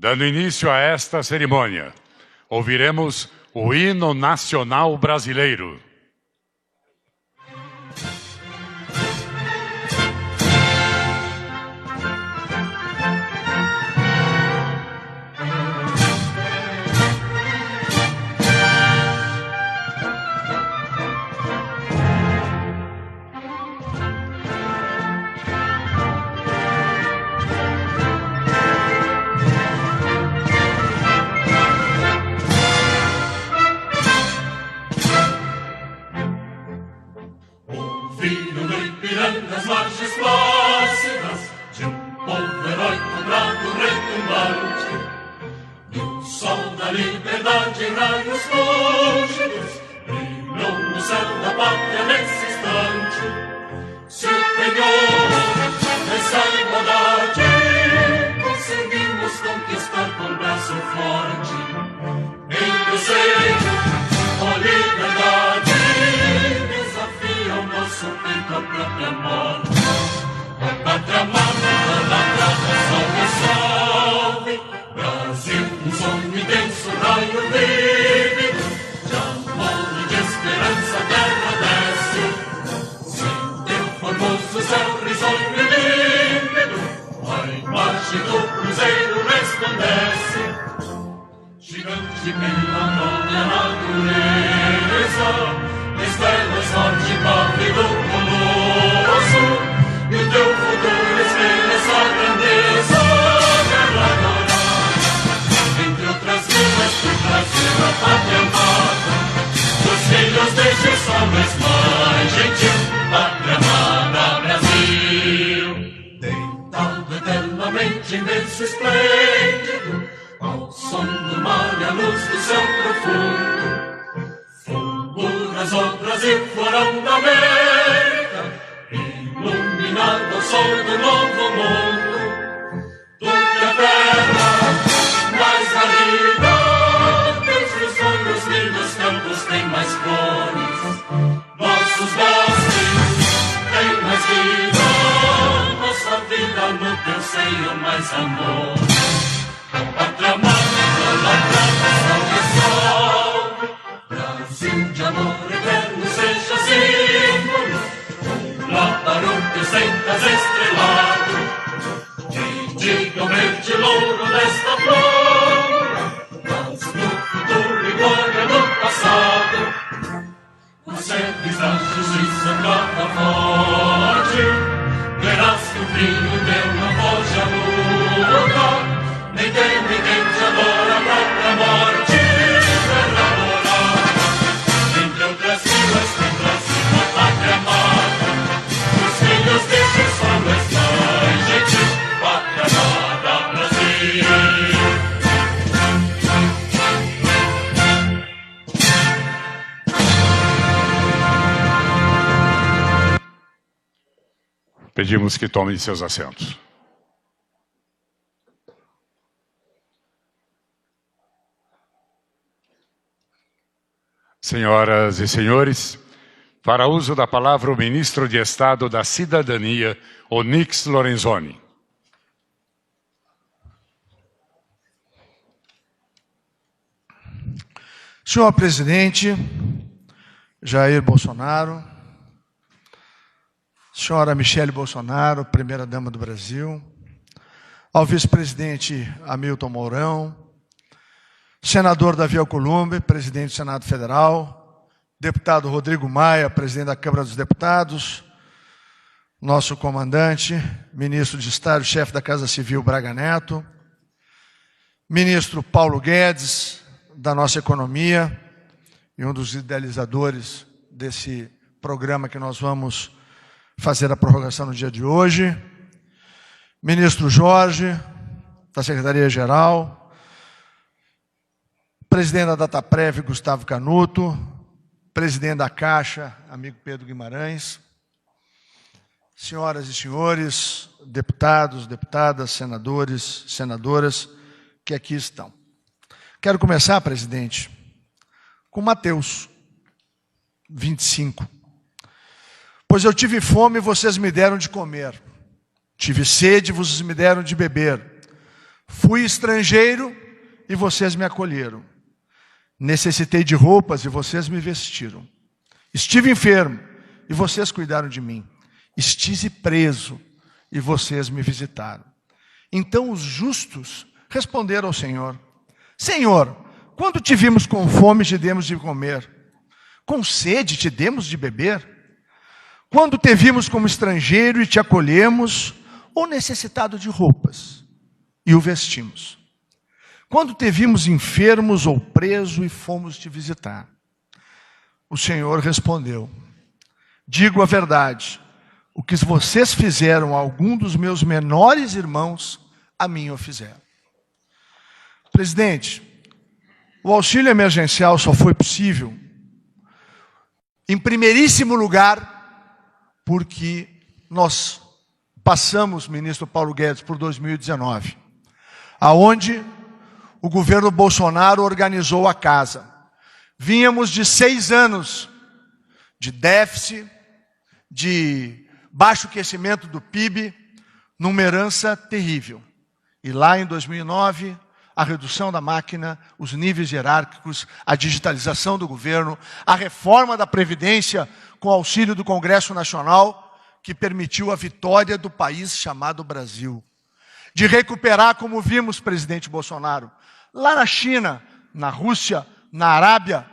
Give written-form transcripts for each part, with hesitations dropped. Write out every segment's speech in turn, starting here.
Dando início a esta cerimônia, ouviremos o hino nacional brasileiro. Nas margens plácidas de povo heróico, bravo, retumbante, no sol da liberdade, raios fúlgidos brilham no céu da pátria nesse instante. Se empenhou nessa igualdade, conseguimos conquistar com braço forte, em desejo, com liberdade, desafia o nosso peito a própria morte. A pátria amada, idolatrada, salve, salve, Brasil, um sonho intenso, raio vívido, de amor e de esperança a terra desce. Se teu formoso céu risonho e límpido, a imagem do cruzeiro resplandece. Gigante pela própria natureza, estrelas forte, pálido, colosso, e o teu futuro espelha essa grandeza. Guerra dourada, entre outras vidas, por trazer a pátria amada, dos filhos deste sol mais gentil, pátria amada, Brasil. Deitado eternamente em berço esplêndido, ao som do mar e à luz do céu profundo, fulguras o Brasil, florão da América, iluminado ao sol do novo mundo. Tu que a terra mais árida, teus risonhos lindos campos têm mais flores, nossos bosques têm mais vida, nossa vida no teu seio mais amor. Pátria amada, idolatrada, salve, salve, Brasil de amor eterno seja símbolo, lá para o teu centas estrelado, que diga o verde louro desta flora, mas no futuro e glória do passado, os chefes da justiça canta forte, verás que o filho teu não foge à luta. Nem tem ninguém te adora a própria morte. Terra dourada, entre outras vilas tem Brasil, a pátria amada, os filhos deste sol mais gentil, pátria amada, Brasil. Pedimos que tomem seus assentos. Senhoras e senhores, para uso da palavra o ministro de Estado da Cidadania, Onyx Lorenzoni. Senhor presidente Jair Bolsonaro, senhora Michele Bolsonaro, primeira-dama do Brasil, ao vice-presidente Hamilton Mourão, senador Davi Alcolumbre, presidente do Senado Federal, deputado Rodrigo Maia, presidente da Câmara dos Deputados, nosso comandante, ministro de Estado, chefe da Casa Civil Braga Neto, ministro Paulo Guedes, da nossa economia, e um dos idealizadores desse programa que nós vamos fazer a prorrogação no dia de hoje, ministro Jorge, da Secretaria-Geral, presidente da Dataprev, Gustavo Canuto, presidente da Caixa, amigo Pedro Guimarães, senhoras e senhores, deputados, deputadas, senadores, senadoras, que aqui estão. Quero começar, presidente, com Mateus 25. Pois eu tive fome e vocês me deram de comer. Tive sede e vocês me deram de beber. Fui estrangeiro e vocês me acolheram. Necessitei de roupas e vocês me vestiram. Estive enfermo e vocês cuidaram de mim. Estive preso e vocês me visitaram. Então os justos responderam ao Senhor: Senhor, quando te vimos com fome, te demos de comer. Com sede, te demos de beber. Quando te vimos como estrangeiro e te acolhemos, ou necessitado de roupas, e o vestimos. Quando te vimos enfermos ou preso e fomos te visitar. O Senhor respondeu: digo a verdade, o que vocês fizeram a algum dos meus menores irmãos, a mim o fizeram. Presidente, o auxílio emergencial só foi possível, em primeiríssimo lugar, porque nós passamos, ministro Paulo Guedes, por 2019, aonde o governo Bolsonaro organizou a casa. Vínhamos de 6 anos de déficit, de baixo crescimento do PIB, numa herança terrível. E lá em 2009, a redução da máquina, os níveis hierárquicos, a digitalização do governo, a reforma da Previdência com auxílio do Congresso Nacional, que permitiu a vitória do país chamado Brasil. De recuperar, como vimos, presidente Bolsonaro, lá na China, na Rússia, na Arábia,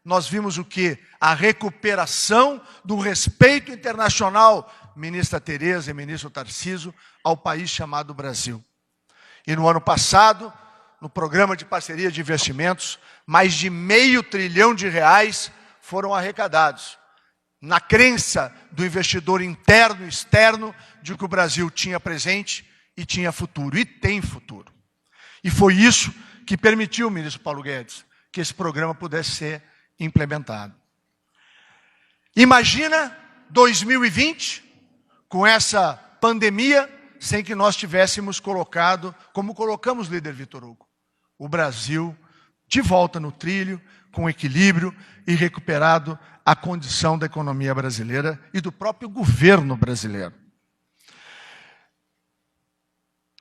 nós vimos o quê? A recuperação do respeito internacional, ministra Tereza e ministro Tarcísio, ao país chamado Brasil. E no ano passado, no programa de parceria de investimentos, mais de R$500 bilhão foram arrecadados, na crença do investidor interno e externo de que o Brasil tinha presente e tinha futuro, e tem futuro. E foi isso que permitiu, ministro Paulo Guedes, que esse programa pudesse ser implementado. Imagina 2020, com essa pandemia, sem que nós tivéssemos colocado, como colocamos, líder Vitor Hugo, o Brasil de volta no trilho, com equilíbrio e recuperado a condição da economia brasileira e do próprio governo brasileiro.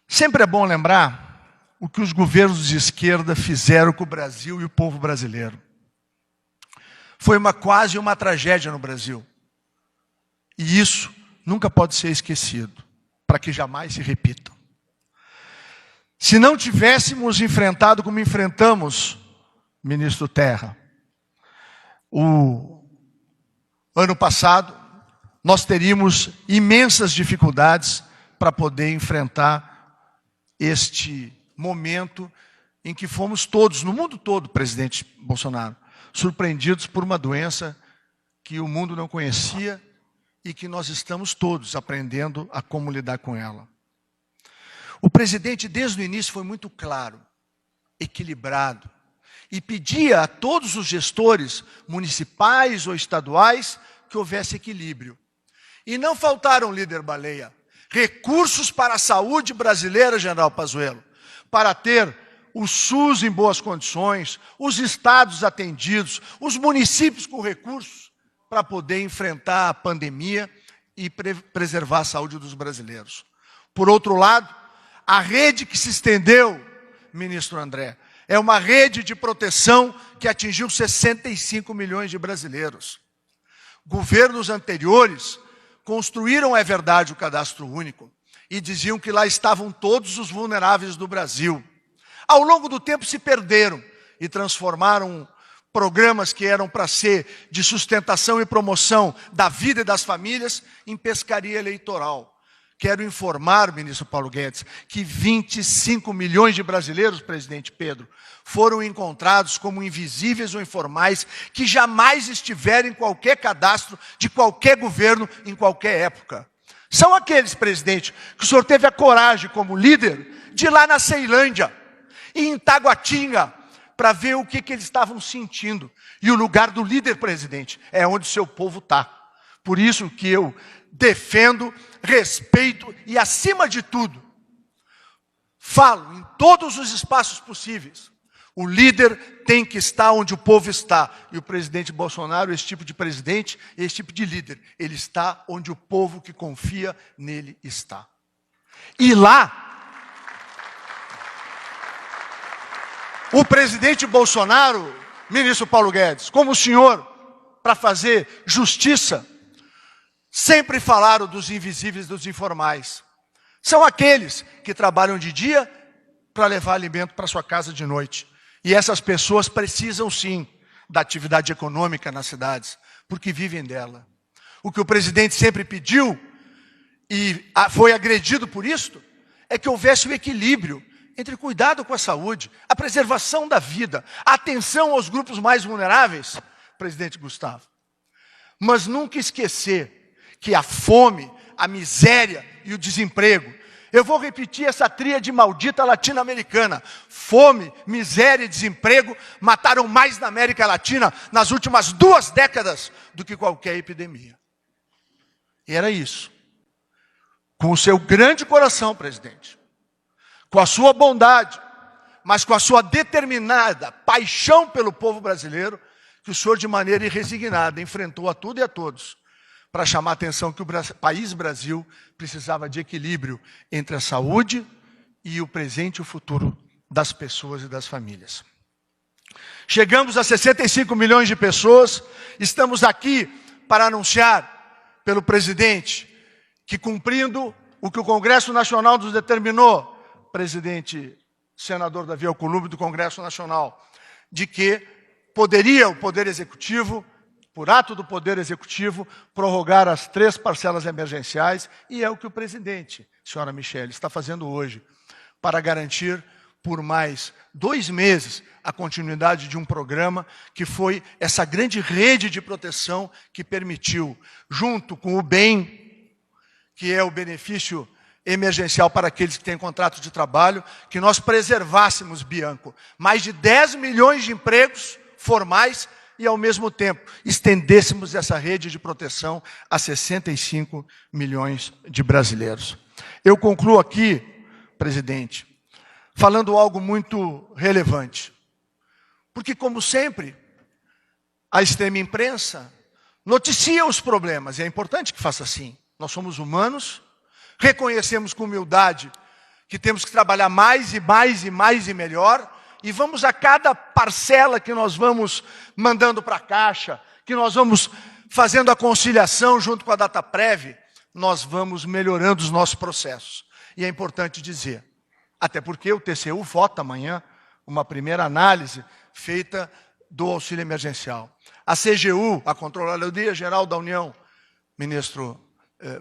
Sempre é bom lembrar o que os governos de esquerda fizeram com o Brasil e o povo brasileiro. Foi quase uma tragédia no Brasil. E isso nunca pode ser esquecido, para que jamais se repita. Se não tivéssemos enfrentado como enfrentamos, ministro Terra, o ano passado, nós teríamos imensas dificuldades para poder enfrentar este momento em que fomos todos, no mundo todo, presidente Bolsonaro, surpreendidos por uma doença que o mundo não conhecia e que nós estamos todos aprendendo a como lidar com ela. O presidente, desde o início, foi muito claro, equilibrado, e pedia a todos os gestores municipais ou estaduais que houvesse equilíbrio. E não faltaram, líder Baleia, recursos para a saúde brasileira, general Pazuello, para ter o SUS em boas condições, os estados atendidos, os municípios com recursos para poder enfrentar a pandemia e preservar a saúde dos brasileiros. Por outro lado, a rede que se estendeu, ministro André, é uma rede de proteção que atingiu 65 milhões de brasileiros. Governos anteriores construíram, é verdade, o cadastro único e diziam que lá estavam todos os vulneráveis do Brasil. Ao longo do tempo se perderam e transformaram programas que eram para ser de sustentação e promoção da vida e das famílias em pescaria eleitoral. Quero informar, ministro Paulo Guedes, que 25 milhões de brasileiros, presidente Pedro, foram encontrados como invisíveis ou informais, que jamais estiveram em qualquer cadastro de qualquer governo, em qualquer época. São aqueles, presidente, que o senhor teve a coragem, como líder, de ir lá na Ceilândia, e em Taguatinga, para ver o que eles estavam sentindo. E o lugar do líder, presidente, é onde o seu povo está. Por isso que eu defendo, respeito e, acima de tudo, falo em todos os espaços possíveis. O líder tem que estar onde o povo está. E o presidente Bolsonaro, esse tipo de presidente, esse tipo de líder, ele está onde o povo que confia nele está. E lá, o presidente Bolsonaro, ministro Paulo Guedes, como o senhor, para fazer justiça, sempre falaram dos invisíveis, dos informais. São aqueles que trabalham de dia para levar alimento para sua casa de noite. E essas pessoas precisam sim da atividade econômica nas cidades, porque vivem dela. O que o presidente sempre pediu, e foi agredido por isto, é que houvesse o equilíbrio entre cuidado com a saúde, a preservação da vida, a atenção aos grupos mais vulneráveis, presidente Gustavo. Mas nunca esquecer que a fome, a miséria e o desemprego, eu vou repetir essa tríade maldita latino-americana, fome, miséria e desemprego mataram mais na América Latina nas últimas 2 décadas do que qualquer epidemia. E era isso. Com o seu grande coração, presidente, com a sua bondade, mas com a sua determinada paixão pelo povo brasileiro, que o senhor, de maneira irresignada, enfrentou a tudo e a todos, para chamar a atenção que o país Brasil precisava de equilíbrio entre a saúde e o presente e o futuro das pessoas e das famílias. Chegamos a 65 milhões de pessoas, estamos aqui para anunciar pelo presidente que, cumprindo o que o Congresso Nacional nos determinou, presidente, senador Davi Alcolumbre do Congresso Nacional, de que poderia o Poder Executivo, por ato do Poder Executivo, prorrogar as 3 parcelas emergenciais, e é o que o presidente, senhora Michele, está fazendo hoje, para garantir por mais 2 meses a continuidade de um programa que foi essa grande rede de proteção que permitiu, junto com o BEM, que é o benefício emergencial para aqueles que têm contrato de trabalho, que nós preservássemos, Bianco, mais de 10 milhões de empregos formais e, ao mesmo tempo, estendêssemos essa rede de proteção a 65 milhões de brasileiros. Eu concluo aqui, presidente, falando algo muito relevante. Porque, como sempre, a extrema imprensa noticia os problemas, e é importante que faça assim. Nós somos humanos, reconhecemos com humildade que temos que trabalhar mais e mais e mais e melhor, e vamos a cada parcela que nós vamos mandando para a Caixa, que nós vamos fazendo a conciliação junto com a Dataprev, nós vamos melhorando os nossos processos. E é importante dizer, até porque o TCU vota amanhã uma primeira análise feita do auxílio emergencial. A CGU, a Controladoria Geral da União, ministro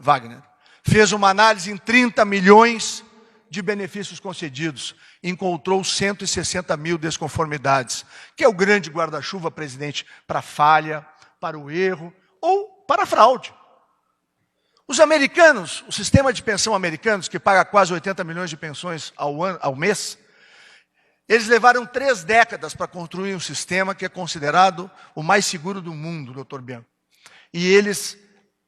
Wagner, fez uma análise em 30 milhões de benefícios concedidos, encontrou 160 mil desconformidades, que é o grande guarda-chuva, presidente, para a falha, para o erro ou para a fraude. Os americanos, o sistema de pensão americanos, que paga quase 80 milhões de pensões ao mês, eles levaram 3 décadas para construir um sistema que é considerado o mais seguro do mundo, doutor Bianco. E eles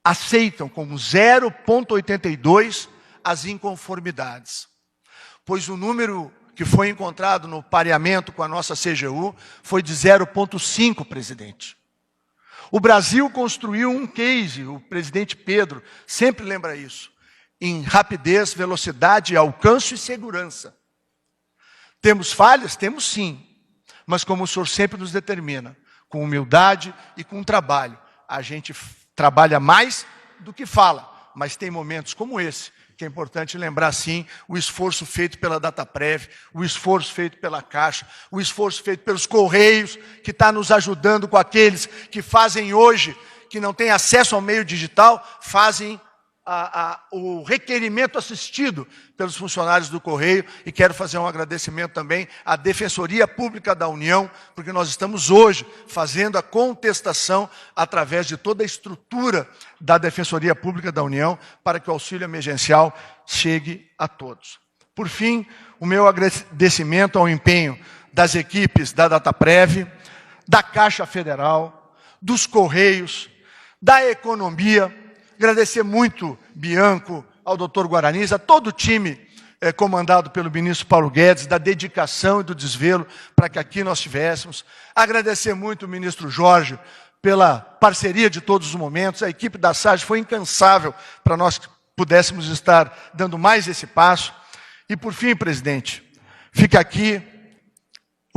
aceitam como 0,82 as inconformidades. Pois o número que foi encontrado no pareamento com a nossa CGU foi de 0,5, presidente. O Brasil construiu um case, o presidente Pedro sempre lembra isso, em rapidez, velocidade, alcance e segurança. Temos falhas? Temos sim. Mas como o senhor sempre nos determina, com humildade e com trabalho, a gente trabalha mais do que fala, mas tem momentos como esse, que é importante lembrar, sim, o esforço feito pela Dataprev, o esforço feito pela Caixa, o esforço feito pelos Correios, que está nos ajudando com aqueles que fazem hoje, que não têm acesso ao meio digital, fazem o requerimento assistido pelos funcionários do Correio, e quero fazer um agradecimento também à Defensoria Pública da União, porque nós estamos hoje fazendo a contestação através de toda a estrutura da Defensoria Pública da União para que o auxílio emergencial chegue a todos. Por fim, o meu agradecimento ao empenho das equipes da Dataprev, da Caixa Federal, dos Correios, da Economia. Agradecer muito, Bianco, ao doutor Guaraniz, a todo o time comandado pelo ministro Paulo Guedes, da dedicação e do desvelo para que aqui nós tivéssemos. Agradecer muito o ministro Jorge pela parceria de todos os momentos. A equipe da SAGE foi incansável para nós que pudéssemos estar dando mais esse passo. E, por fim, presidente, fica aqui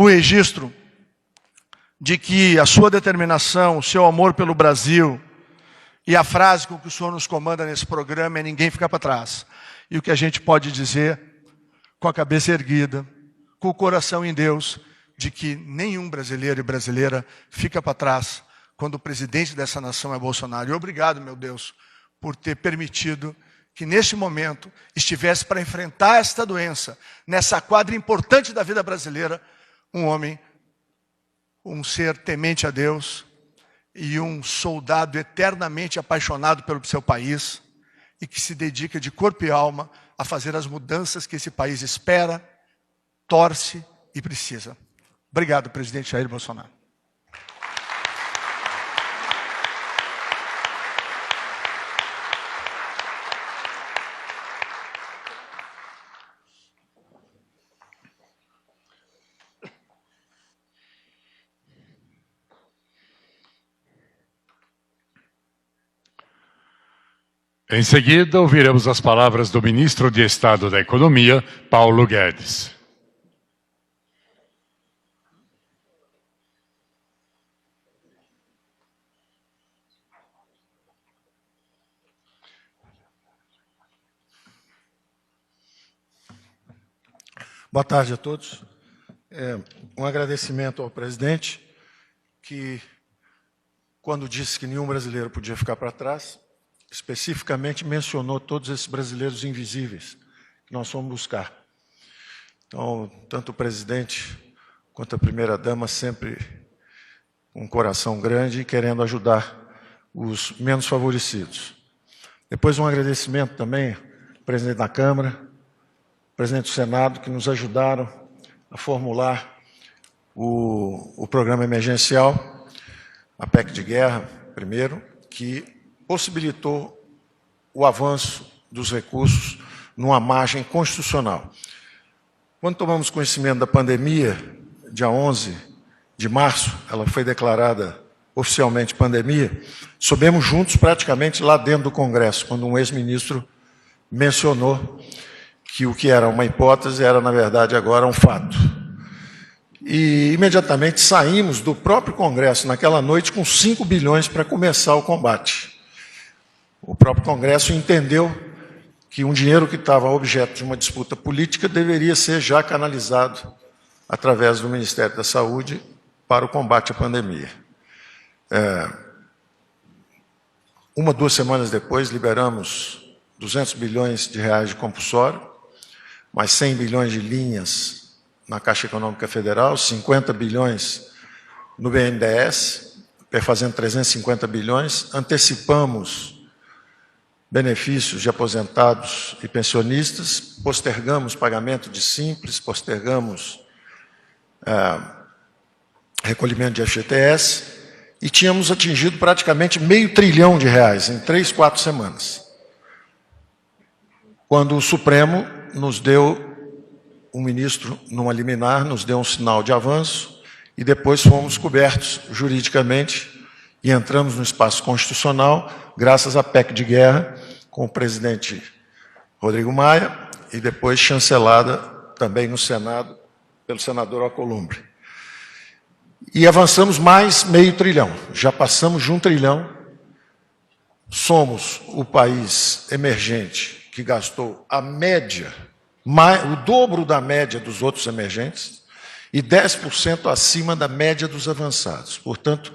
o registro de que a sua determinação, o seu amor pelo Brasil e a frase com que o senhor nos comanda nesse programa é ninguém fica para trás. E o que a gente pode dizer com a cabeça erguida, com o coração em Deus, de que nenhum brasileiro e brasileira fica para trás quando o presidente dessa nação é Bolsonaro. E obrigado, meu Deus, por ter permitido que neste momento estivesse para enfrentar esta doença, nessa quadra importante da vida brasileira, um homem, um ser temente a Deus e um soldado eternamente apaixonado pelo seu país e que se dedica de corpo e alma a fazer as mudanças que esse país espera, torce e precisa. Obrigado, presidente Jair Bolsonaro. Em seguida, ouviremos as palavras do ministro de Estado da Economia, Paulo Guedes. Boa tarde a todos. Um agradecimento ao presidente, que, quando disse que nenhum brasileiro podia ficar para trás, especificamente mencionou todos esses brasileiros invisíveis que nós fomos buscar. Então, tanto o presidente quanto a primeira-dama sempre com um coração grande e querendo ajudar os menos favorecidos. Depois um agradecimento também ao presidente da Câmara, presidente do Senado, que nos ajudaram a formular o programa emergencial, a PEC de guerra, primeiro, que possibilitou o avanço dos recursos numa margem constitucional. Quando tomamos conhecimento da pandemia, dia 11 de março, ela foi declarada oficialmente pandemia, soubemos juntos praticamente lá dentro do Congresso, quando um ex-ministro mencionou que o que era uma hipótese era, na verdade, agora um fato. E imediatamente saímos do próprio Congresso naquela noite com 5 bilhões para começar o combate. O próprio Congresso entendeu que um dinheiro que estava objeto de uma disputa política deveria ser já canalizado através do Ministério da Saúde para o combate à pandemia. 2 semanas depois, liberamos 200 bilhões de reais de compulsório, mais 100 bilhões de linhas na Caixa Econômica Federal, 50 bilhões no BNDES, fazendo 350 bilhões, antecipamos benefícios de aposentados e pensionistas, postergamos pagamento de simples, postergamos recolhimento de FGTS e tínhamos atingido praticamente R$500 bilhão em 3, 4 semanas. Quando o Supremo nos deu, o ministro, numa liminar, nos deu um sinal de avanço e depois fomos cobertos juridicamente e entramos no espaço constitucional, graças à PEC de guerra, com o presidente Rodrigo Maia, e depois chancelada também no Senado pelo senador Alcolumbre. E avançamos mais R$500 bilhão, já passamos de R$1 trilhão, somos o país emergente que gastou a média, o dobro da média dos outros emergentes, e 10% acima da média dos avançados. Portanto,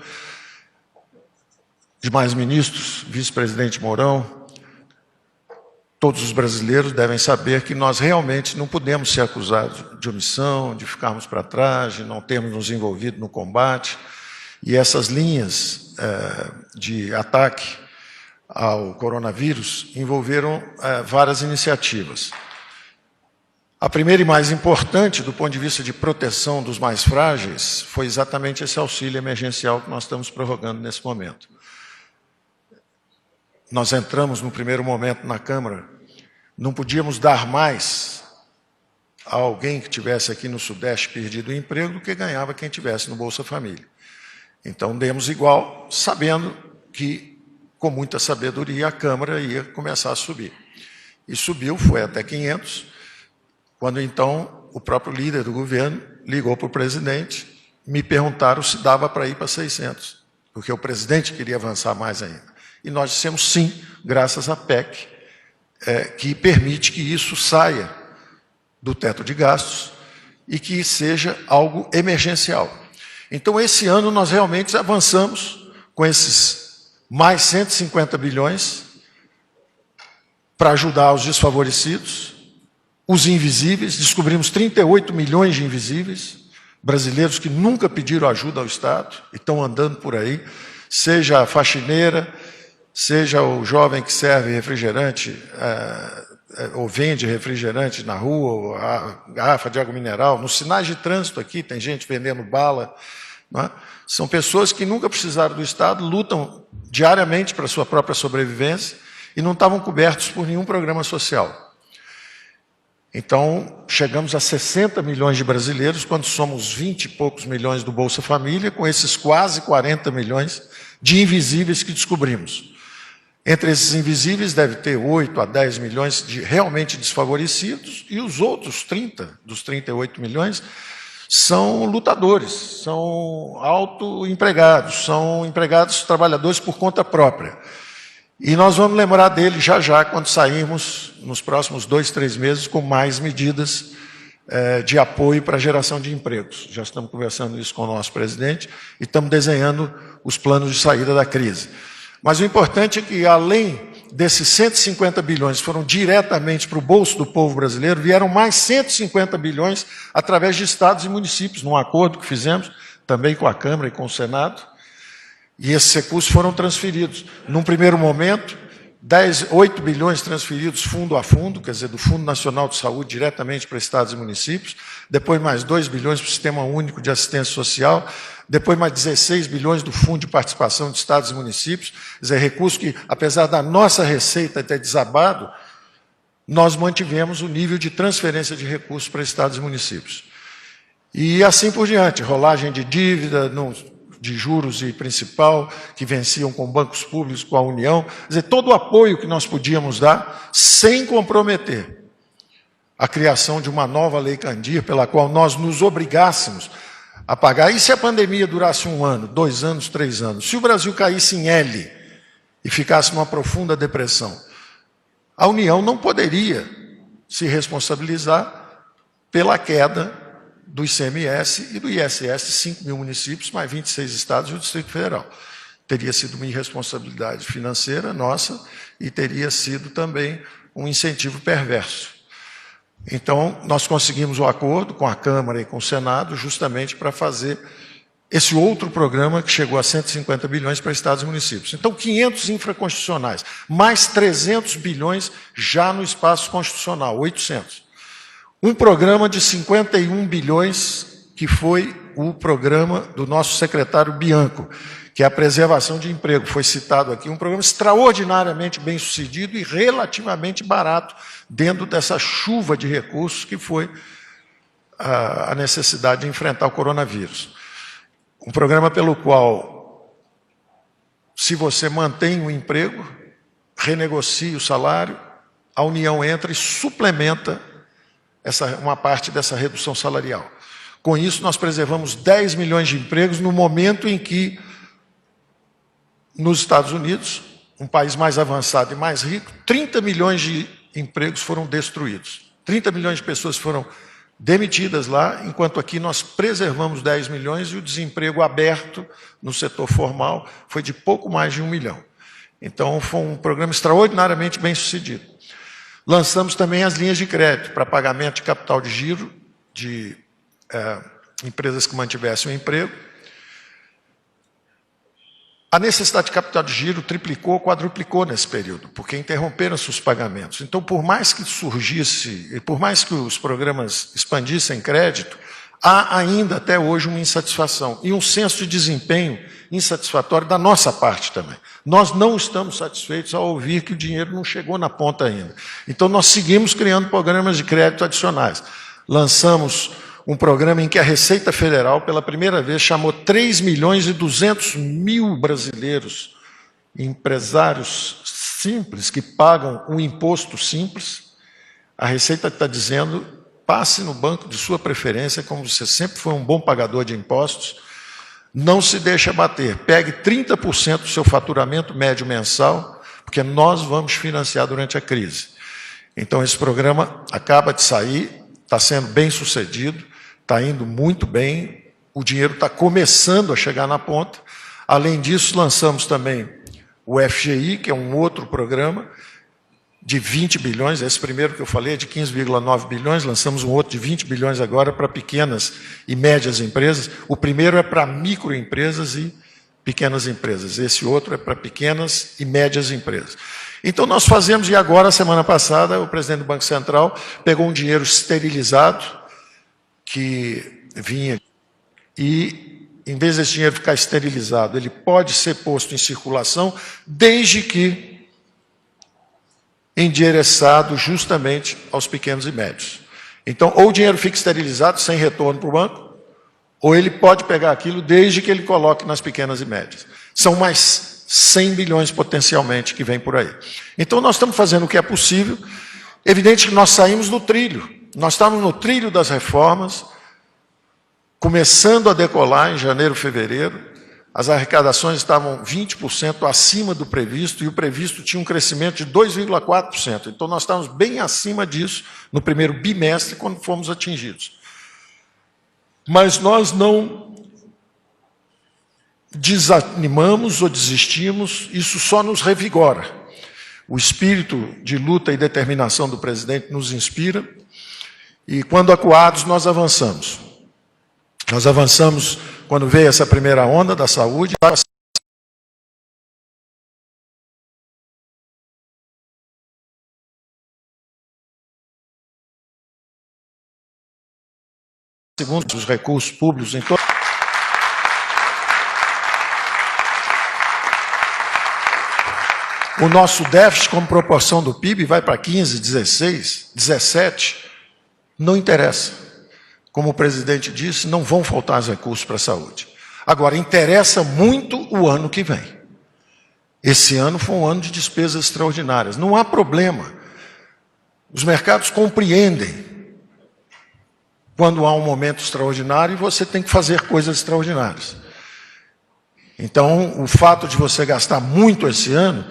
demais ministros, vice-presidente Mourão, todos os brasileiros devem saber que nós realmente não podemos ser acusados de omissão, de ficarmos para trás, de não termos nos envolvido no combate. E essas linhas de ataque ao coronavírus envolveram várias iniciativas. A primeira e mais importante, do ponto de vista de proteção dos mais frágeis, foi exatamente esse auxílio emergencial que nós estamos prorrogando nesse momento. Nós entramos no primeiro momento na Câmara, não podíamos dar mais a alguém que tivesse aqui no Sudeste perdido o emprego do que ganhava quem tivesse no Bolsa Família. Então, demos igual, sabendo que, com muita sabedoria, a Câmara ia começar a subir. E subiu, foi até 500, quando então o próprio líder do governo ligou para o presidente, me perguntaram se dava para ir para 600, porque o presidente queria avançar mais ainda. E nós dissemos sim, graças à PEC, que permite que isso saia do teto de gastos e que seja algo emergencial. Então, esse ano, nós realmente avançamos com esses mais 150 bilhões para ajudar os desfavorecidos, os invisíveis. Descobrimos 38 milhões de invisíveis, brasileiros que nunca pediram ajuda ao Estado e estão andando por aí, seja a faxineira, seja o jovem que serve refrigerante ou vende refrigerante na rua, ou a garrafa de água mineral, nos sinais de trânsito aqui tem gente vendendo bala. Não é? São pessoas que nunca precisaram do Estado, lutam diariamente para a sua própria sobrevivência e não estavam cobertos por nenhum programa social. Então, chegamos a 60 milhões de brasileiros, quando somos 20 e poucos milhões do Bolsa Família, com esses quase 40 milhões de invisíveis que descobrimos. Entre esses invisíveis deve ter 8 a 10 milhões de realmente desfavorecidos, e os outros 30 dos 38 milhões são lutadores, são autoempregados, são empregados trabalhadores por conta própria. E nós vamos lembrar dele já já, quando sairmos, nos próximos 2, 3 meses, com mais medidas de apoio para a geração de empregos. Já estamos conversando isso com o nosso presidente e estamos desenhando os planos de saída da crise. Mas o importante é que, além desses 150 bilhões que foram diretamente para o bolso do povo brasileiro, vieram mais 150 bilhões através de estados e municípios, num acordo que fizemos também com a Câmara e com o Senado, e esses recursos foram transferidos. Num primeiro momento, 8 bilhões transferidos fundo a fundo, quer dizer, do Fundo Nacional de Saúde diretamente para estados e municípios, depois mais 2 bilhões para o Sistema Único de Assistência Social, depois mais 16 bilhões do Fundo de Participação de Estados e Municípios, quer dizer, recurso que, apesar da nossa receita ter desabado, nós mantivemos o nível de transferência de recursos para estados e municípios. E assim por diante, rolagem de dívida, de juros e principal, que venciam com bancos públicos, com a União, quer dizer, todo o apoio que nós podíamos dar, sem comprometer a criação de uma nova Lei Candir, pela qual nós nos obrigássemos a pagar. E se a pandemia durasse 1 ano, 2 anos, 3 anos? Se o Brasil caísse em L e ficasse numa profunda depressão, a União não poderia se responsabilizar pela queda do ICMS e do ISS, 5 mil municípios, mais 26 estados e o Distrito Federal. Teria sido uma irresponsabilidade financeira nossa e teria sido também um incentivo perverso. Então, nós conseguimos o acordo com a Câmara e com o Senado justamente para fazer esse outro programa que chegou a 150 bilhões para estados e municípios. Então, 500 infraconstitucionais, mais 300 bilhões já no espaço constitucional, 800. Um programa de 51 bilhões, que foi o programa do nosso secretário Bianco, que é a preservação de emprego, foi citado aqui, um programa extraordinariamente bem sucedido e relativamente barato, dentro dessa chuva de recursos que foi a necessidade de enfrentar o coronavírus. Um programa pelo qual, se você mantém o emprego, renegocia o salário, a União entra e suplementa uma parte dessa redução salarial. Com isso, nós preservamos 10 milhões de empregos no momento em que, nos Estados Unidos, um país mais avançado e mais rico, 30 milhões de empregos foram destruídos. 30 milhões de pessoas foram demitidas lá, enquanto aqui nós preservamos 10 milhões e o desemprego aberto no setor formal foi de pouco mais de 1 milhão. Então, foi um programa extraordinariamente bem sucedido. Lançamos também as linhas de crédito para pagamento de capital de giro de empresas que mantivessem o emprego. A necessidade de capital de giro triplicou, quadruplicou nesse período, porque interromperam-se os pagamentos. Então, por mais que surgisse, e por mais que os programas expandissem crédito, há ainda até hoje uma insatisfação e um senso de desempenho insatisfatório da nossa parte também. Nós não estamos satisfeitos ao ouvir que o dinheiro não chegou na ponta ainda. Então, nós seguimos criando programas de crédito adicionais. Lançamos um programa em que a Receita Federal, pela primeira vez, chamou 3 milhões e 200 mil brasileiros, empresários simples, que pagam um imposto simples. A Receita está dizendo passe no banco de sua preferência, como você sempre foi um bom pagador de impostos, não se deixe abater, pegue 30% do seu faturamento médio mensal, porque nós vamos financiar durante a crise. Então, esse programa acaba de sair, está sendo bem sucedido, está indo muito bem, o dinheiro está começando a chegar na ponta. Além disso, lançamos também o FGI, que é um outro programa, de 20 bilhões, esse primeiro que eu falei é de 15,9 bilhões, lançamos um outro de 20 bilhões agora para pequenas e médias empresas. O primeiro é para microempresas e pequenas empresas, esse outro é para pequenas e médias empresas. Então nós fazemos, e agora, semana passada, o presidente do Banco Central pegou um dinheiro esterilizado, que vinha, e em vez desse dinheiro ficar esterilizado, ele pode ser posto em circulação, desde que endereçado justamente aos pequenos e médios. Então, ou o dinheiro fica esterilizado, sem retorno para o banco, ou ele pode pegar aquilo desde que ele coloque nas pequenas e médias. São mais 100 bilhões potencialmente que vem por aí. Então, nós estamos fazendo o que é possível. Evidente que nós saímos do trilho. Nós estávamos no trilho das reformas, começando a decolar em janeiro, fevereiro. As arrecadações estavam 20% acima do previsto, e o previsto tinha um crescimento de 2,4%. Então, nós estávamos bem acima disso no primeiro bimestre, quando fomos atingidos. Mas nós não desanimamos ou desistimos, isso só nos revigora. O espírito de luta e determinação do presidente nos inspira, e quando acuados, nós avançamos. Nós avançamos quando veio essa primeira onda da saúde. Segundo os recursos públicos em todo. O nosso déficit, como proporção do PIB, vai para 15, 16, 17. Não interessa. Como o presidente disse, não vão faltar os recursos para a saúde. Agora, interessa muito o ano que vem. Esse ano foi um ano de despesas extraordinárias. Não há problema. Os mercados compreendem quando há um momento extraordinário e você tem que fazer coisas extraordinárias. Então, o fato de você gastar muito esse ano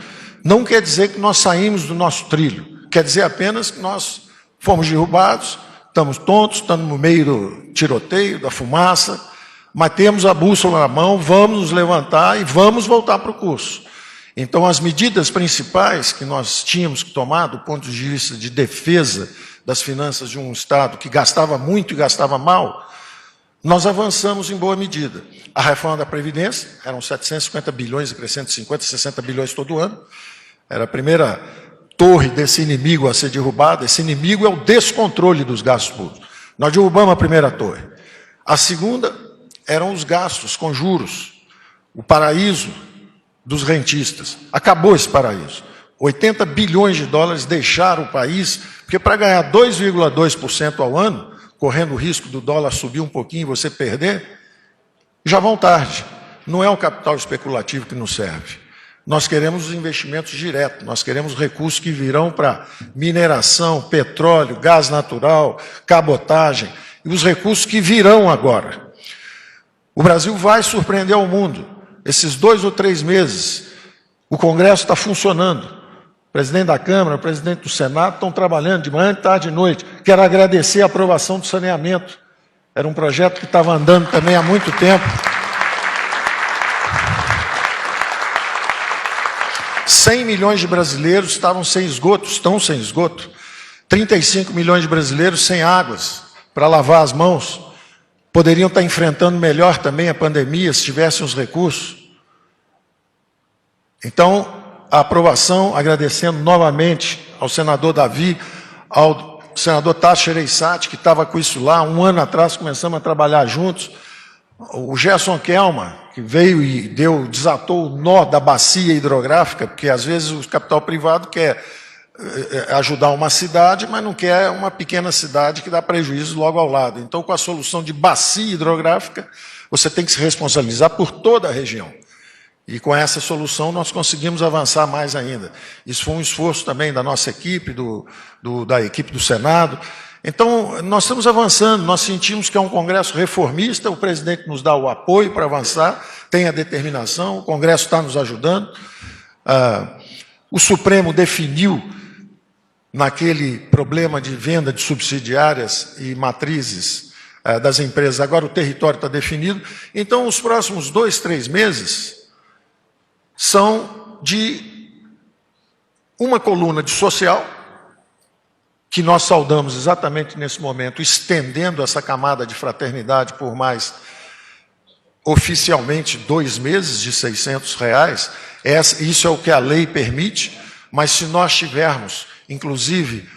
não quer dizer que nós saímos do nosso trilho. Quer dizer apenas que nós fomos derrubados, estamos tontos, estamos no meio do tiroteio, da fumaça, mas temos a bússola na mão, vamos nos levantar e vamos voltar para o curso. Então, as medidas principais que nós tínhamos que tomar, do ponto de vista de defesa das finanças de um Estado que gastava muito e gastava mal, nós avançamos em boa medida. A reforma da Previdência, eram 750 bilhões e crescendo 50, 60 bilhões todo ano, era a primeira torre desse inimigo a ser derrubada. Esse inimigo é o descontrole dos gastos públicos. Nós derrubamos a primeira torre. A segunda eram os gastos com juros, o paraíso dos rentistas. Acabou esse paraíso. 80 bilhões de dólares deixaram o país, porque para ganhar 2,2% ao ano, correndo o risco do dólar subir um pouquinho e você perder, já vão tarde. Não é o capital especulativo que nos serve. Nós queremos os investimentos diretos, nós queremos recursos que virão para mineração, petróleo, gás natural, cabotagem, e os recursos que virão agora. O Brasil vai surpreender ao mundo. Esses 2 ou 3 meses, o Congresso está funcionando. O presidente da Câmara, o presidente do Senado estão trabalhando de manhã, de tarde e de noite. Quero agradecer a aprovação do saneamento. Era um projeto que estava andando também há muito tempo. 100 milhões de brasileiros estavam sem esgoto, estão sem esgoto. 35 milhões de brasileiros sem águas para lavar as mãos. Poderiam estar enfrentando melhor também a pandemia se tivessem os recursos. Então, a aprovação, agradecendo novamente ao senador Davi, ao senador Tasso Gereissati, que estava com isso lá, 1 ano atrás começamos a trabalhar juntos. O Gerson Kelma, que veio e desatou o nó da bacia hidrográfica, porque às vezes o capital privado quer ajudar uma cidade, mas não quer uma pequena cidade que dá prejuízo logo ao lado. Então, com a solução de bacia hidrográfica, você tem que se responsabilizar por toda a região. E com essa solução nós conseguimos avançar mais ainda. Isso foi um esforço também da nossa equipe, da equipe do Senado. Então, nós estamos avançando, nós sentimos que é um Congresso reformista, o presidente nos dá o apoio para avançar, tem a determinação, o Congresso está nos ajudando. O Supremo definiu, naquele problema de venda de subsidiárias e matrizes das empresas, agora o território está definido. Então, os próximos 2, 3 meses são de uma coluna de social, que nós saudamos exatamente nesse momento, estendendo essa camada de fraternidade por mais, oficialmente, 2 meses de R$600. Isso é o que a lei permite, mas se nós tivermos, inclusive,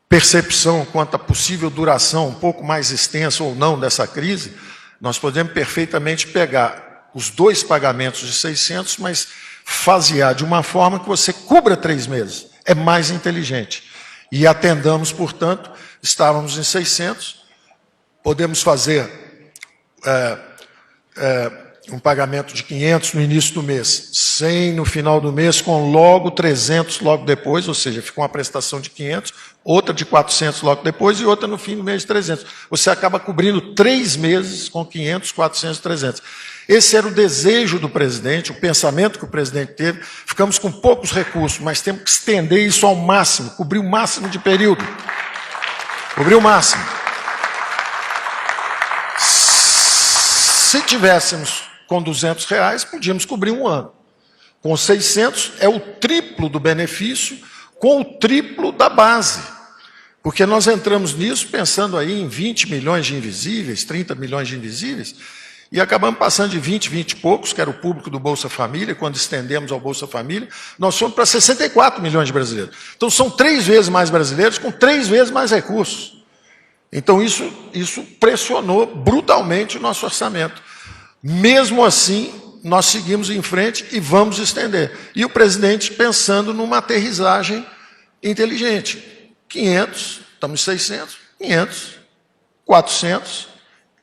percepção quanto à possível duração um pouco mais extensa ou não dessa crise, nós podemos perfeitamente pegar os 2 pagamentos de 600, mas fasear de uma forma que você cubra 3 meses. É mais inteligente. E atendamos, portanto, estávamos em 600, podemos fazer um pagamento de 500 no início do mês, 100 no final do mês, com logo 300 logo depois, ou seja, fica uma prestação de 500, outra de 400 logo depois e outra no fim do mês de 300. Você acaba cobrindo 3 meses com 500, 400, 300. Esse era o desejo do presidente, o pensamento que o presidente teve. Ficamos com poucos recursos, mas temos que estender isso ao máximo, cobrir o máximo de período. Cobrir o máximo. Se tivéssemos com R$200, podíamos cobrir 1 ano. Com 600, é o triplo do benefício, com o triplo da base. Porque nós entramos nisso pensando aí em 20 milhões de invisíveis, 30 milhões de invisíveis, e acabamos passando de 20 e poucos, que era o público do Bolsa Família. Quando estendemos ao Bolsa Família, nós fomos para 64 milhões de brasileiros. Então, são 3 vezes mais brasileiros com 3 vezes mais recursos. Então, isso pressionou brutalmente o nosso orçamento. Mesmo assim, nós seguimos em frente e vamos estender. E o presidente pensando numa aterrissagem inteligente. 500, estamos em 600, 500, 400,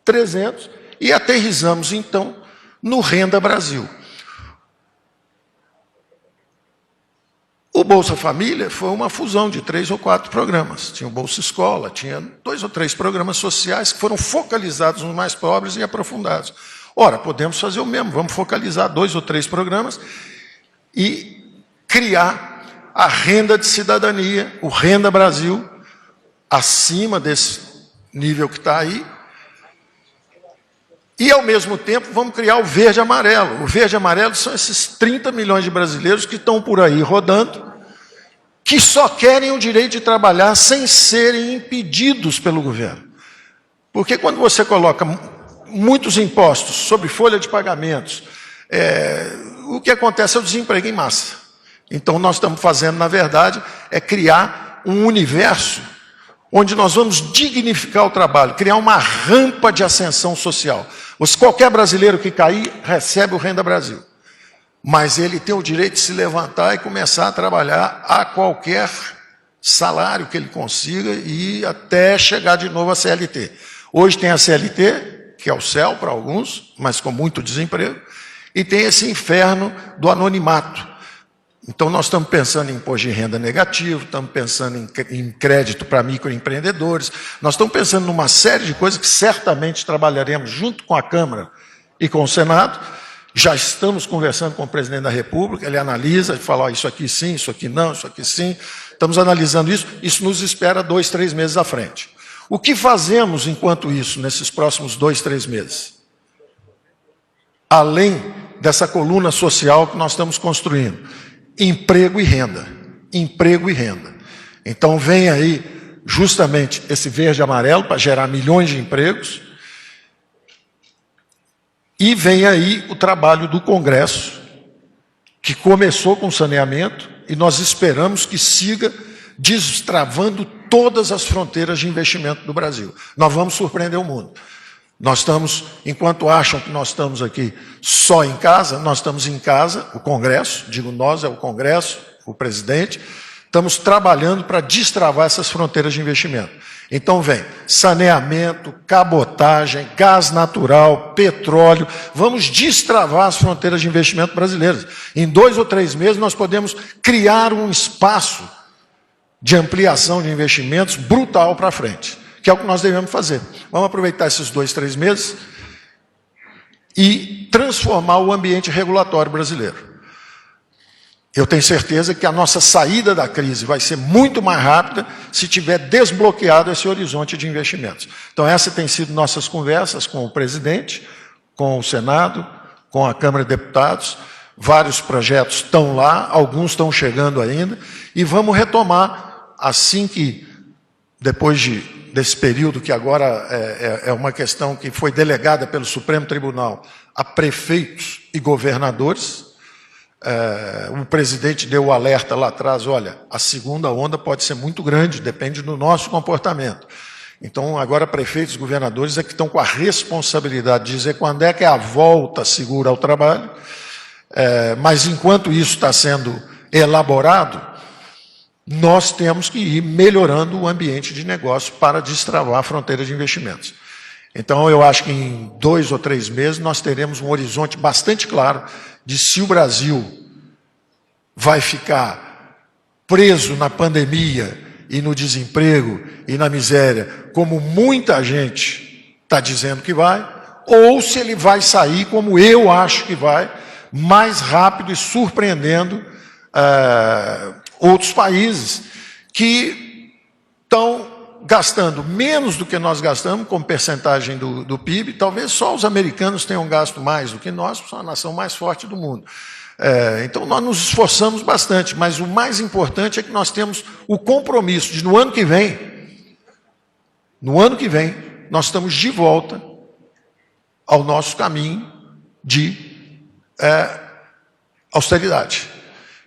300... E aterrissamos, então, no Renda Brasil. O Bolsa Família foi uma fusão de 3 ou 4 programas. Tinha o Bolsa Escola, tinha 2 ou 3 programas sociais que foram focalizados nos mais pobres e aprofundados. Ora, podemos fazer o mesmo, vamos focalizar 2 ou 3 programas e criar a renda de cidadania, o Renda Brasil, acima desse nível que está aí. E, ao mesmo tempo, vamos criar o verde e amarelo. O verde e amarelo são esses 30 milhões de brasileiros que estão por aí rodando, que só querem o direito de trabalhar sem serem impedidos pelo governo. Porque quando você coloca muitos impostos sobre folha de pagamentos, o que acontece é o desemprego em massa. Então, nós estamos fazendo, na verdade, é criar um universo onde nós vamos dignificar o trabalho, criar uma rampa de ascensão social. Qualquer brasileiro que cair, recebe o Renda Brasil. Mas ele tem o direito de se levantar e começar a trabalhar a qualquer salário que ele consiga e até chegar de novo à CLT. Hoje tem a CLT, que é o céu para alguns, mas com muito desemprego, e tem esse inferno do anonimato. Então, nós estamos pensando em imposto de renda negativo, estamos pensando em crédito para microempreendedores, nós estamos pensando numa série de coisas que certamente trabalharemos junto com a Câmara e com o Senado. Já estamos conversando com o presidente da República, ele analisa e fala, isso aqui sim, isso aqui não, isso aqui sim. Estamos analisando isso nos espera 2, 3 meses à frente. O que fazemos enquanto isso, nesses próximos 2, 3 meses? Além dessa coluna social que nós estamos construindo. Emprego e renda. Emprego e renda. Então vem aí justamente esse verde e amarelo para gerar milhões de empregos. E vem aí o trabalho do Congresso, que começou com saneamento e nós esperamos que siga destravando todas as fronteiras de investimento do Brasil. Nós vamos surpreender o mundo. Nós estamos, enquanto acham que nós estamos aqui só em casa, nós estamos em casa, o Congresso, digo nós, é o Congresso, o presidente, estamos trabalhando para destravar essas fronteiras de investimento. Então vem saneamento, cabotagem, gás natural, petróleo, vamos destravar as fronteiras de investimento brasileiras. Em 2 ou 3 meses nós podemos criar um espaço de ampliação de investimentos brutal para frente, que é o que nós devemos fazer. Vamos aproveitar esses 2, 3 meses e transformar o ambiente regulatório brasileiro. Eu tenho certeza que a nossa saída da crise vai ser muito mais rápida se tiver desbloqueado esse horizonte de investimentos. Então, essas têm sido nossas conversas com o presidente, com o Senado, com a Câmara de Deputados. Vários projetos estão lá, alguns estão chegando ainda, e vamos retomar assim que, depois desse período que agora é uma questão que foi delegada pelo Supremo Tribunal a prefeitos e governadores. O presidente deu o alerta lá atrás, olha, a segunda onda pode ser muito grande, depende do nosso comportamento. Então, agora, prefeitos e governadores é que estão com a responsabilidade de dizer quando é que é a volta segura ao trabalho, mas enquanto isso está sendo elaborado, nós temos que ir melhorando o ambiente de negócio para destravar a fronteira de investimentos. Então, eu acho que em 2 ou 3 meses nós teremos um horizonte bastante claro de se o Brasil vai ficar preso na pandemia e no desemprego e na miséria, como muita gente está dizendo que vai, ou se ele vai sair, como eu acho que vai, mais rápido e surpreendendo outros países que estão gastando menos do que nós gastamos, como percentagem do PIB. Talvez só os americanos tenham gasto mais do que nós, porque são a nação mais forte do mundo. Então, nós nos esforçamos bastante, mas o mais importante é que nós temos o compromisso de, no ano que vem, nós estamos de volta ao nosso caminho de austeridade,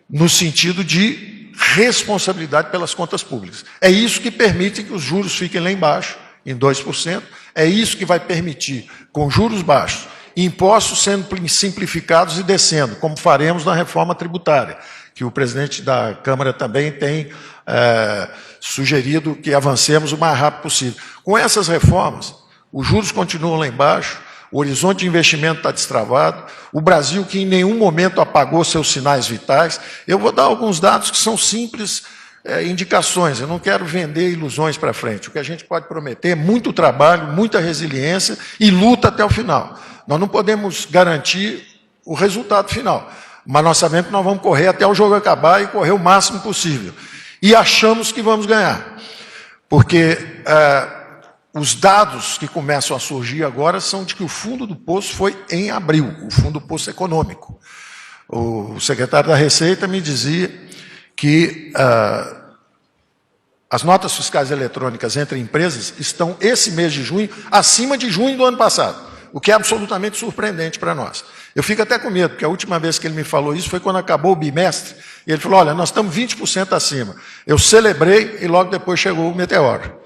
no sentido de responsabilidade pelas contas públicas. É isso que permite que os juros fiquem lá embaixo, em 2%, é isso que vai permitir, com juros baixos, impostos sendo simplificados e descendo, como faremos na reforma tributária, que o presidente da Câmara também tem sugerido que avancemos o mais rápido possível. Com essas reformas, os juros continuam lá embaixo, o horizonte de investimento está destravado, o Brasil, que em nenhum momento apagou seus sinais vitais. Eu vou dar alguns dados que são simples indicações, eu não quero vender ilusões para frente. O que a gente pode prometer é muito trabalho, muita resiliência e luta até o final. Nós não podemos garantir o resultado final, mas nós sabemos que nós vamos correr até o jogo acabar e correr o máximo possível. E achamos que vamos ganhar, porque os dados que começam a surgir agora são de que o fundo do poço foi em abril, o fundo do poço econômico. O secretário da Receita me dizia que as notas fiscais eletrônicas entre empresas estão, esse mês de junho, acima de junho do ano passado, o que é absolutamente surpreendente para nós. Eu fico até com medo, porque a última vez que ele me falou isso foi quando acabou o bimestre, e ele falou, olha, nós estamos 20% acima. Eu celebrei e logo depois chegou o meteoro.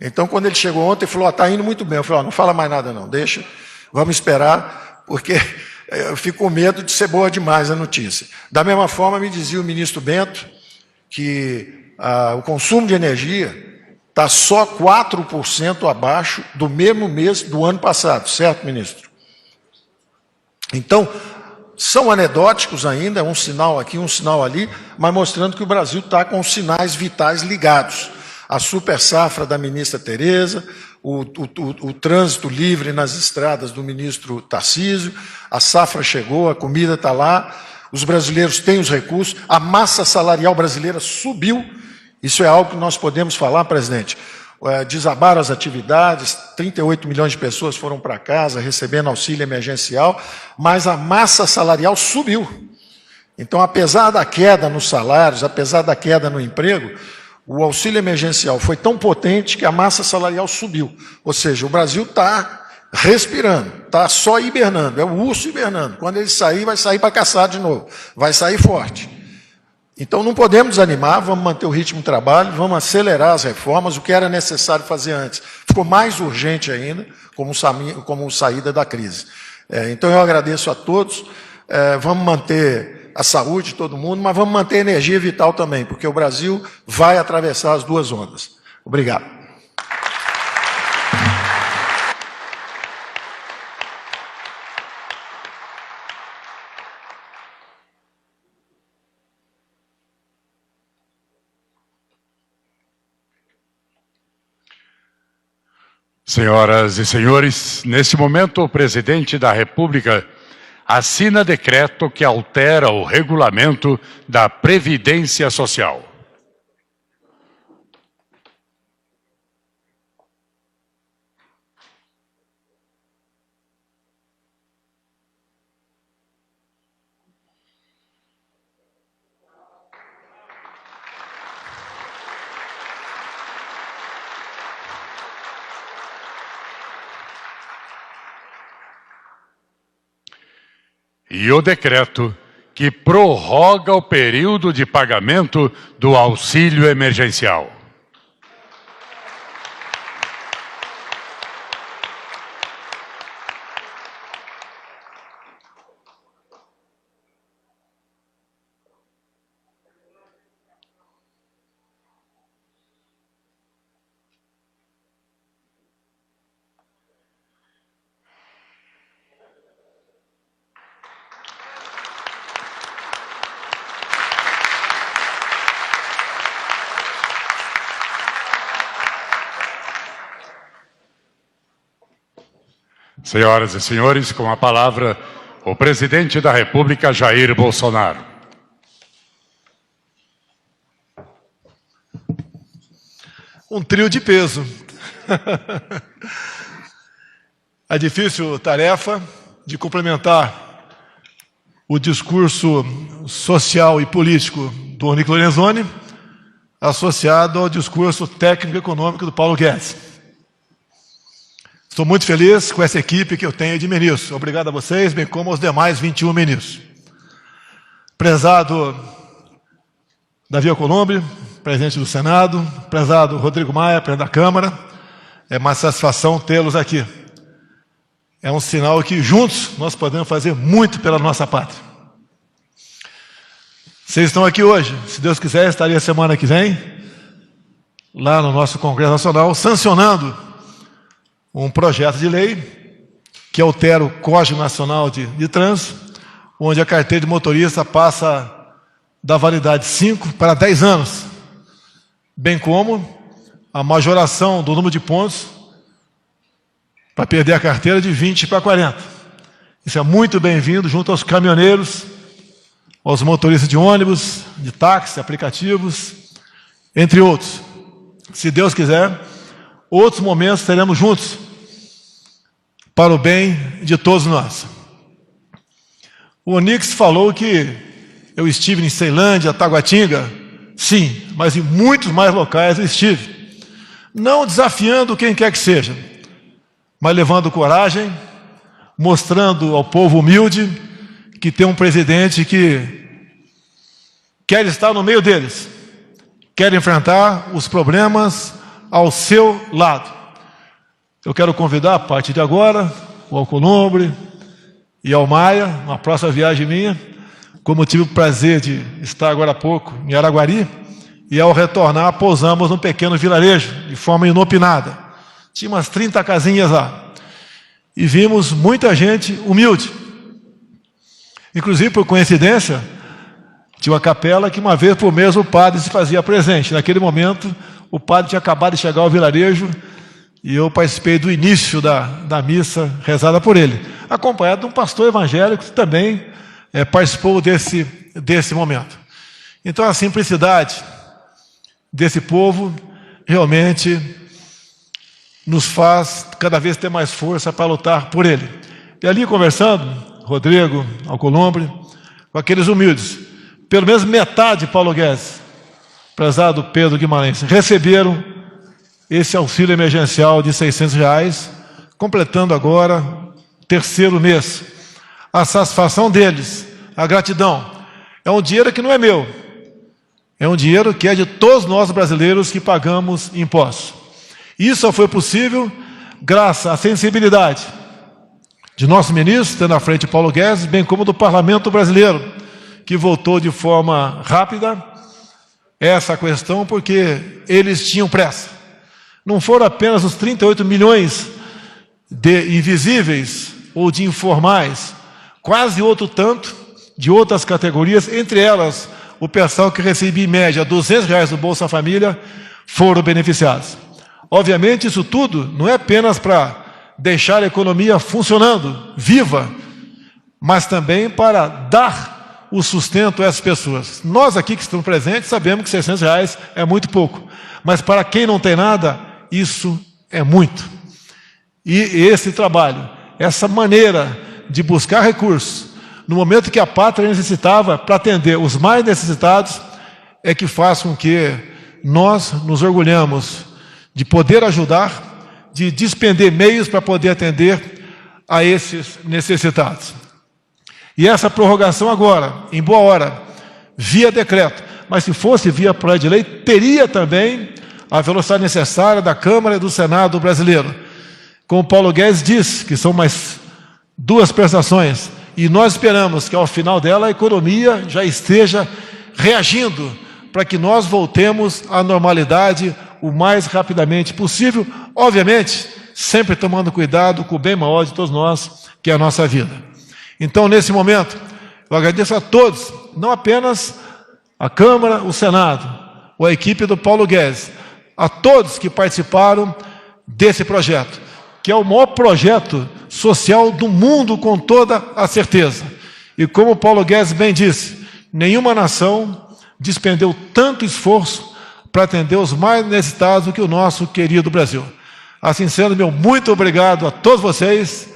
Então, quando ele chegou ontem, ele falou, está indo muito bem. Eu falei, não fala mais nada não, deixa, vamos esperar, porque eu fico com medo de ser boa demais a notícia. Da mesma forma, me dizia o ministro Bento que o consumo de energia está só 4% abaixo do mesmo mês do ano passado, certo, ministro? Então, são anedóticos ainda, um sinal aqui, um sinal ali, mas mostrando que o Brasil está com os sinais vitais ligados. A super safra da ministra Tereza, o trânsito livre nas estradas do ministro Tarcísio, a safra chegou, a comida está lá, os brasileiros têm os recursos, a massa salarial brasileira subiu, isso é algo que nós podemos falar, presidente. Desabaram as atividades, 38 milhões de pessoas foram para casa recebendo auxílio emergencial, mas a massa salarial subiu. Então, apesar da queda nos salários, apesar da queda no emprego, o auxílio emergencial foi tão potente que a massa salarial subiu. Ou seja, o Brasil está respirando, está só hibernando, é o urso hibernando. Quando ele sair, vai sair para caçar de novo, vai sair forte. Então não podemos desanimar, vamos manter o ritmo de trabalho, vamos acelerar as reformas, o que era necessário fazer antes. Ficou mais urgente ainda, como saída da crise. Então eu agradeço a todos, vamos manter a saúde de todo mundo, mas vamos manter a energia vital também, porque o Brasil vai atravessar as duas ondas. Obrigado. Senhoras e senhores, nesse momento o presidente da República assina decreto que altera o regulamento da Previdência Social. E o decreto que prorroga o período de pagamento do auxílio emergencial. Senhoras e senhores, com a palavra, o presidente da República, Jair Bolsonaro. Um trio de peso. A difícil tarefa de complementar o discurso social e político do Onyx Lorenzoni, associado ao discurso técnico-econômico do Paulo Guedes. Estou muito feliz com essa equipe que eu tenho de ministros. Obrigado a vocês, bem como aos demais 21 ministros. Prezado Davi Alcolumbre, presidente do Senado, prezado Rodrigo Maia, presidente da Câmara, é uma satisfação tê-los aqui. É um sinal que juntos nós podemos fazer muito pela nossa pátria. Vocês estão aqui hoje, se Deus quiser, estaria semana que vem, lá no nosso Congresso Nacional, sancionando um projeto de lei que altera o Código Nacional de Trânsito, onde a carteira de motorista passa da validade 5 para 10 anos, bem como a majoração do número de pontos para perder a carteira de 20 para 40. Isso é muito bem-vindo junto aos caminhoneiros, aos motoristas de ônibus, de táxi, aplicativos, entre outros. Se Deus quiser, outros momentos teremos juntos para o bem de todos nós. O Onyx falou que eu estive em Ceilândia, Taguatinga. Sim, mas em muitos mais locais eu estive. Não desafiando quem quer que seja, mas levando coragem, mostrando ao povo humilde que tem um presidente que quer estar no meio deles, quer enfrentar os problemas ao seu lado. Eu quero convidar, a partir de agora, o Alcolumbre e ao Maia, uma próxima viagem minha, como tive o prazer de estar agora há pouco em Araguari, e ao retornar pousamos num pequeno vilarejo, de forma inopinada. Tinha umas 30 casinhas lá. E vimos muita gente humilde. Inclusive, por coincidência, tinha uma capela que uma vez por mês o padre se fazia presente. Naquele momento, o padre tinha acabado de chegar ao vilarejo e eu participei do início da missa rezada por ele, acompanhado de um pastor evangélico que também participou desse momento. Então, a simplicidade desse povo realmente nos faz cada vez ter mais força para lutar por ele. E ali conversando, Rodrigo Alcolumbre, com aqueles humildes, pelo menos metade de Paulo Guedes, prezado Pedro Guimarães, receberam esse auxílio emergencial de R$600, completando agora terceiro mês. A satisfação deles, a gratidão, é um dinheiro que não é meu, é um dinheiro que é de todos nós brasileiros que pagamos impostos. Isso só foi possível graças à sensibilidade de nosso ministro, tendo à frente Paulo Guedes, bem como do Parlamento brasileiro, que votou de forma rápida essa questão, porque eles tinham pressa. Não foram apenas os 38 milhões de invisíveis ou de informais, quase outro tanto de outras categorias, entre elas o pessoal que recebia em média R$200 do Bolsa Família, foram beneficiados. Obviamente, isso tudo não é apenas para deixar a economia funcionando, viva, mas também para dar o sustento a essas pessoas. Nós aqui que estamos presentes sabemos que R$600 é muito pouco, mas para quem não tem nada, isso é muito. E esse trabalho, essa maneira de buscar recursos, no momento que a pátria necessitava para atender os mais necessitados, é que faz com que nós nos orgulhamos de poder ajudar, de despender meios para poder atender a esses necessitados. E essa prorrogação agora, em boa hora, via decreto, mas se fosse via projeto de lei, teria também a velocidade necessária da Câmara e do Senado brasileiro. Como Paulo Guedes disse, que são mais 2 prestações, e nós esperamos que ao final dela a economia já esteja reagindo para que nós voltemos à normalidade o mais rapidamente possível, obviamente, sempre tomando cuidado com o bem maior de todos nós, que é a nossa vida. Então, nesse momento, eu agradeço a todos, não apenas a Câmara, o Senado, ou a equipe do Paulo Guedes, a todos que participaram desse projeto, que é o maior projeto social do mundo, com toda a certeza. E como o Paulo Guedes bem disse, nenhuma nação despendeu tanto esforço para atender os mais necessitados do que o nosso querido Brasil. Assim sendo, meu muito obrigado a todos vocês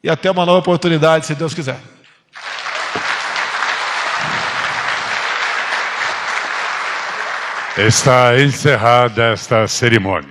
e até uma nova oportunidade, se Deus quiser. Está encerrada esta cerimônia.